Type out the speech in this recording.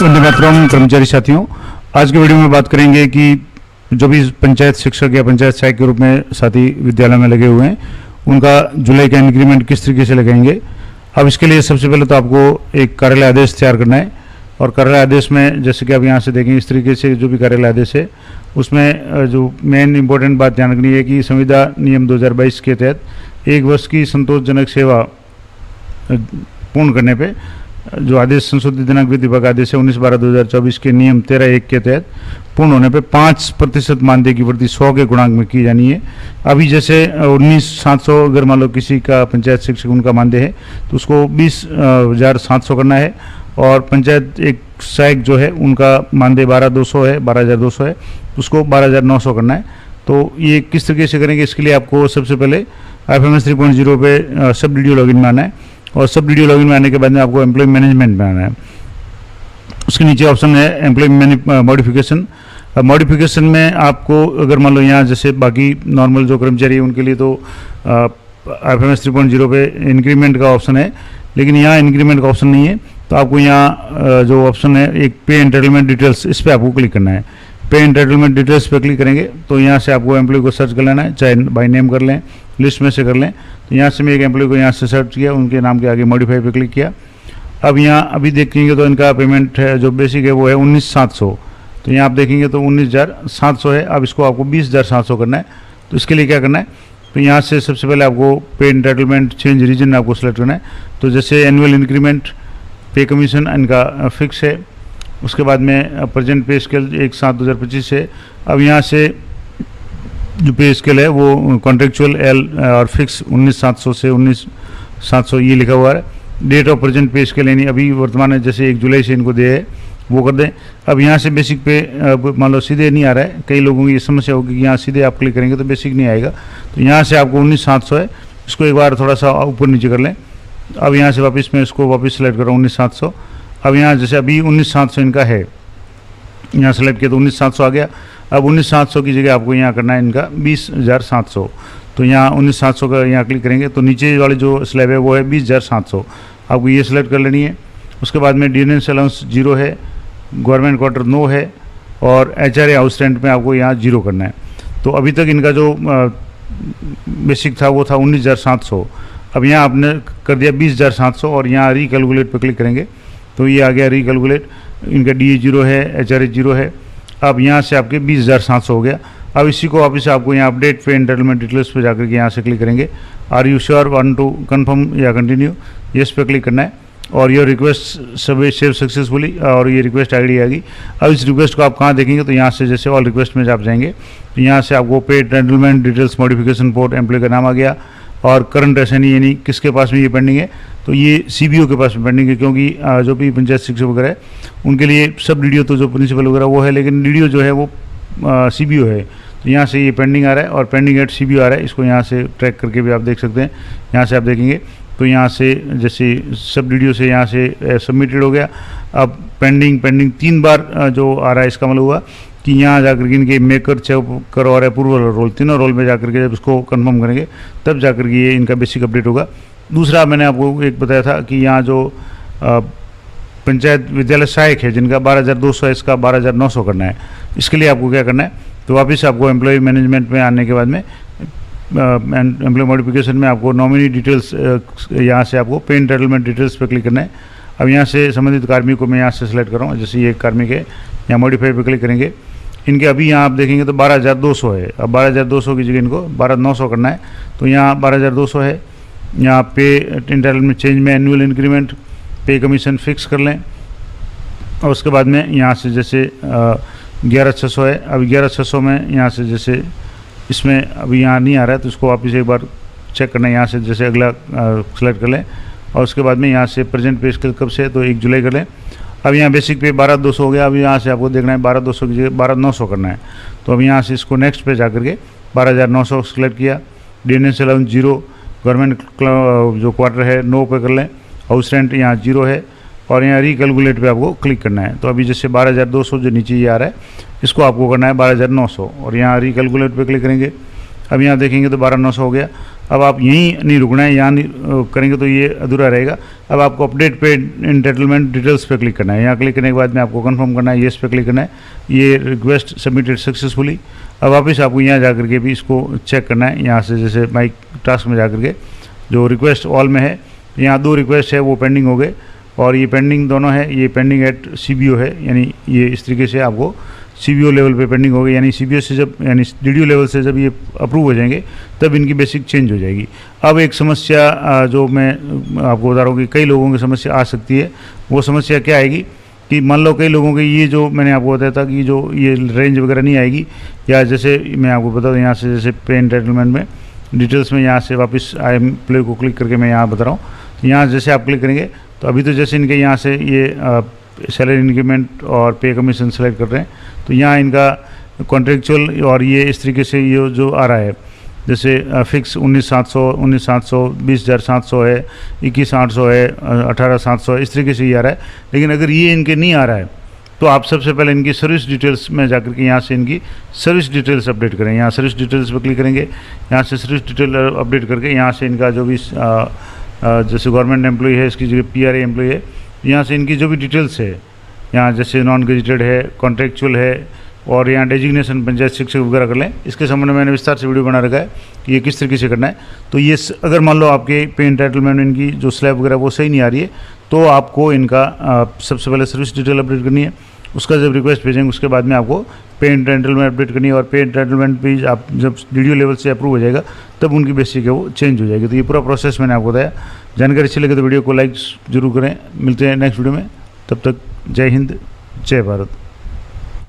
वंदे मातरम कर्मचारी साथियों, आज के वीडियो में बात करेंगे कि जो भी पंचायत शिक्षक या पंचायत सहायक के रूप में साथी विद्यालय में लगे हुए हैं उनका जुलाई का इंक्रीमेंट किस तरीके से लगाएंगे। अब इसके लिए सबसे पहले तो आपको एक कार्यालय आदेश तैयार करना है और कार्यालय आदेश में जैसे कि आप यहाँ से देखेंगे इस तरीके से जो भी कार्यालय आदेश है उसमें जो मेन इंपॉर्टेंट बात ध्यान रखनी है कि संविदा नियम 2022 के तहत 1 वर्ष की संतोषजनक सेवा पूर्ण करने पे जो आदेश संशोधित दिनांक विधि विभाग आदेश है 19/12/2024 के नियम 13(1) के तहत पूर्ण होने पे 5% मानदेय की वृद्धि 100 के गुणांक में की जानी है। अभी जैसे 19,700 अगर मान लो किसी का पंचायत शिक्षक उनका मानदेय है तो उसको 20,700 करना है और पंचायत एक सहायक जो है उनका मानदेय 12,200 है 12,200 है उसको 12,900 करना है। तो ये किस तरीके से करेंगे, इसके लिए आपको सबसे पहले IFMS 3.0 पे सब DDO लॉगिन में आना है और सब DDO लॉगिन में आने के बाद में आपको एम्प्लॉय मैनेजमेंट में आना है। उसके नीचे ऑप्शन है एम्प्लॉय मॉडिफिकेशन। मॉडिफिकेशन में आपको अगर मान लो यहाँ जैसे बाकी नॉर्मल जो कर्मचारी है उनके लिए तो IFMS 3.0 पे इंक्रीमेंट का ऑप्शन है, लेकिन यहाँ इंक्रीमेंट का ऑप्शन नहीं है। तो आपको यहाँ जो ऑप्शन है एक पे एंटाइटलमेंट डिटेल्स, इस पर आपको क्लिक करना है। पे एंटाइटलमेंट डिटेल्स पे क्लिक करेंगे तो यहाँ से आपको एम्प्लॉय को सर्च कर लेना है, चाहे बाय नेम कर लें, लिस्ट में से कर लें। तो यहाँ से मैं एक एम्प्लॉय को यहाँ से सर्च किया, उनके नाम के आगे मॉडिफाई पे क्लिक किया। अब यहाँ अभी देखेंगे तो इनका पेमेंट है जो बेसिक है वो है 19,700। तो यहाँ आप देखेंगे तो 19,700 है। अब इसको आपको 20,700 करना है। तो इसके लिए क्या करना है, तो यहाँ से सबसे पहले आपको पे एंटाइटलमेंट चेंज रीजन आपको सेलेक्ट करना है। तो जैसे एनुअल इंक्रीमेंट, पे कमीशन इनका फिक्स है। उसके बाद में प्रेजेंट पे स्केल 1/7/2025 है। अब यहाँ से जो पे स्केल है वो कॉन्ट्रेक्चुअल एल और फिक्स 19,700 से 19,700 ये लिखा हुआ है। Date of present pay scale यानी अभी वर्तमान है जैसे 1 जुलाई से इनको दे है वो कर दें। अब यहाँ से बेसिक पे मान लो सीधे नहीं आ रहा है, कई लोगों की ये समस्या होगी कि यहाँ सीधे आप क्लिक करेंगे तो बेसिक नहीं आएगा। तो यहाँ से आपको 19,700 है, इसको एक बार थोड़ा सा ऊपर नीचे कर लें। अब यहाँ से वापस मैं इसको वापस सेलेक्ट कर रहा हूँ 19,700। अब यहाँ जैसे अभी 19,700 इनका है, यहाँ सेलेक्ट किया तो 19,700 आ गया। अब 19,700 की जगह आपको यहाँ करना है इनका 20,700। तो यहाँ 19,700 का यहाँ क्लिक करेंगे तो नीचे वाले जो स्लैब है वो है 20,700, आपको ये सिलेक्ट कर लेनी है। उसके बाद में DNS अलाउंस 0 है, गवर्नमेंट क्वार्टर नो है और HRA हाउस रेंट में आपको यहाँ 0 करना है। तो अभी तक इनका जो बेसिक था वो था 19,700। अब यहाँ आपने कर दिया 20,700 और यहाँ रिकैलकुलेट पर क्लिक करेंगे तो ये आ गया रिकैलकुलेट। इनका DA 0 है, HRA 0 है। अब यहाँ से आपके 20,700 हो गया। अब इसी को वापस आपको यहाँ अपडेट पे एंटाइटलमेंट डिटेल्स पे जाकर के यहाँ से क्लिक करेंगे। Are you sure want to confirm या कंटिन्यू, यस पे क्लिक करना है और ये रिक्वेस्ट सेव सक्सेसफुली और ये रिक्वेस्ट ID आएगी। अब इस रिक्वेस्ट को आप कहाँ देखेंगे तो यहाँ से जैसे ऑल रिक्वेस्ट में आप जाएंगे तो यहाँ से आपको pay entitlement details modification port employ का नाम आ गया और करंट एसएनई यानी किसके पास में ये पेंडिंग है तो ये CBO के पास में पेंडिंग है, क्योंकि जो भी पंचायत शिक्षक वगैरह है उनके लिए सब DDO तो जो प्रिंसिपल वगैरह वो है, लेकिन DDO जो है वो CBO है। तो यहाँ से ये पेंडिंग आ रहा है और पेंडिंग एट CBO आ रहा है। इसको यहाँ से ट्रैक करके भी आप देख सकते हैं। यहाँ से आप देखेंगे तो यहाँ से जैसे सब DDO से यहाँ से सबमिटेड हो गया। अब पेंडिंग 3 बार जो आ रहा है इसका मतलब हुआ कि यहाँ जाकर के इनके मेकर, चेकर और अप्रूवल रोल तीनों रोल में जाकर के जब इसको कंफर्म करेंगे तब जाकर के ये इनका बेसिक अपडेट होगा। दूसरा मैंने आपको एक बताया था कि यहाँ जो पंचायत विद्यालय सहायक है जिनका 12,200 है इसका 12,900 करना है। इसके लिए आपको क्या करना है तो वापस आपको एम्प्लॉय मैनेजमेंट में आने के बाद में एम्प्लॉय मॉडिफिकेशन में आपको नॉमिनी डिटेल्स यहाँ से आपको पे एंटाइटलमेंट डिटेल्स पे क्लिक करना है। अब यहाँ से संबंधित कार्मिक को मैं यहाँ से सेलेक्ट कर रहा हूँ, जैसे ये कार्मिक है यहाँ मॉडिफाई पे क्लिक करेंगे। इनके अभी यहाँ आप देखेंगे तो 12,200 है। अब 12,200 की जगह इनको 12,900 करना है। तो यहाँ 12,200 है। यहाँ पे एंटाइटलमेंट चेंज में एनुअल इंक्रीमेंट, पे कमीशन फिक्स कर लें और उसके बाद में यहाँ से जैसे 11,600 है। अब 11,600 में यहाँ से जैसे इसमें अभी यहाँ नहीं आ रहा है तो इसको वापस एक बार चेक करना है। यहाँ से जैसे अगला सेलेक्ट कर लें और उसके बाद में यहाँ से प्रेजेंट पे स्केल कब से तो 1 जुलाई कर लें। अब यहाँ बेसिक पे 12,200 हो गया। अब यहाँ से आपको देखना है 12,200 की जगह 12,900 करना है। तो अब यहाँ से इसको नेक्स्ट पे जाकर के 12,900 सेलेक्ट किया। DNS अलाउंस 0, गवर्नमेंट जो क्वार्टर है नो पे कर लें, हाउस रेंट यहाँ 0 है और यहाँ रिकैलकुलेट पे आपको क्लिक करना है। तो अभी जैसे 12,200 जो नीचे ये आ रहा है इसको आपको करना है 12,900 और यहाँ रिकैलकुलेट पे क्लिक करेंगे। अब यहाँ देखेंगे तो 12,900 हो गया। अब आप यहीं नहीं रुकना है, यहाँ नहीं करेंगे तो ये अधूरा रहेगा। अब आपको अपडेट पे एंटाइटलमेंट डिटेल्स पे क्लिक करना है। यहाँ क्लिक करने के बाद में आपको कंफर्म करना है, येस पे क्लिक करना है। ये रिक्वेस्ट सबमिटेड सक्सेसफुली। अब वापस आपको यहाँ जा करके भी इसको चेक करना है। यहाँ से जैसे माई टास्क में जा करके जो रिक्वेस्ट ऑल में है, यहाँ 2 रिक्वेस्ट है वो पेंडिंग हो गए, और ये पेंडिंग दोनों है, ये पेंडिंग एट CBO है, यानी ये इस तरीके से आपको CBO लेवल पे पेंडिंग हो गई, यानी CBO से जब यानी DDO लेवल से जब ये अप्रूव हो जाएंगे तब इनकी बेसिक चेंज हो जाएगी। अब एक समस्या जो मैं आपको बता रहा हूँ कि कई लोगों की समस्या आ सकती है, वो समस्या क्या आएगी कि मान लो कई लोगों के ये जो मैंने आपको बताया था कि जो ये रेंज वगैरह नहीं आएगी, या जैसे मैं आपको बता दूँ यहाँ से जैसे पे एंटाइटलमेंट में डिटेल्स में यहाँ से वापस आई एम प्ले को क्लिक करके मैं यहाँ बता रहा हूँ। यहाँ जैसे आप क्लिक करेंगे तो अभी तो जैसे इनके यहाँ से ये सैलरी इंक्रीमेंट और पे कमीशन सेलेक्ट कर रहे हैं, तो यहाँ इनका कॉन्ट्रेक्चुअल और ये इस तरीके से ये जो आ रहा है जैसे फिक्स 19,700, 19,700, 20,700 है, 21,800 है, 18,700 इस तरीके से ये आ रहा है। लेकिन अगर ये इनके नहीं आ रहा है तो आप सबसे पहले इनकी सर्विस डिटेल्स में जाकर के यहाँ से इनकी सर्विस डिटेल्स अपडेट करें। यहाँ सर्विस डिटेल्स पर क्लिक करेंगे, यहाँ से सर्विस डिटेल अपडेट करके यहाँ से इनका जो भी जैसे गवर्नमेंट एम्प्लॉय है, इसकी जगह PRA एम्प्लॉय है, यहाँ से इनकी जो भी डिटेल्स है, यहाँ जैसे नॉन गेजेटेड है, कॉन्ट्रेक्चुअल है, और यहाँ डेजिग्नेशन पंचायत शिक्षक वगैरह कर लें। इसके संबंध में मैंने विस्तार से वीडियो बना रखा है कि ये किस तरीके से करना है। तो ये अगर मान लो आपके पे एंटाइटलमेंट इनकी जो स्लैब वगैरह वो सही नहीं आ रही है, तो आपको इनका सबसे पहले सर्विस डिटेल अपडेट करनी है। उसका जब रिक्वेस्ट भेजेंगे उसके बाद में आपको पे एंटाइटलमेंट अपडेट करनी है, और पे एंटाइटलमेंट भी आप जब DDO लेवल से अप्रूव हो जाएगा तब उनकी बेसिक है वो चेंज हो जाएगी। तो ये पूरा प्रोसेस मैंने आपको बताया। जानकारी अच्छी लगे तो वीडियो को लाइक जरूर करें। मिलते हैं नेक्स्ट वीडियो में, तब तक जय हिंद, जय भारत।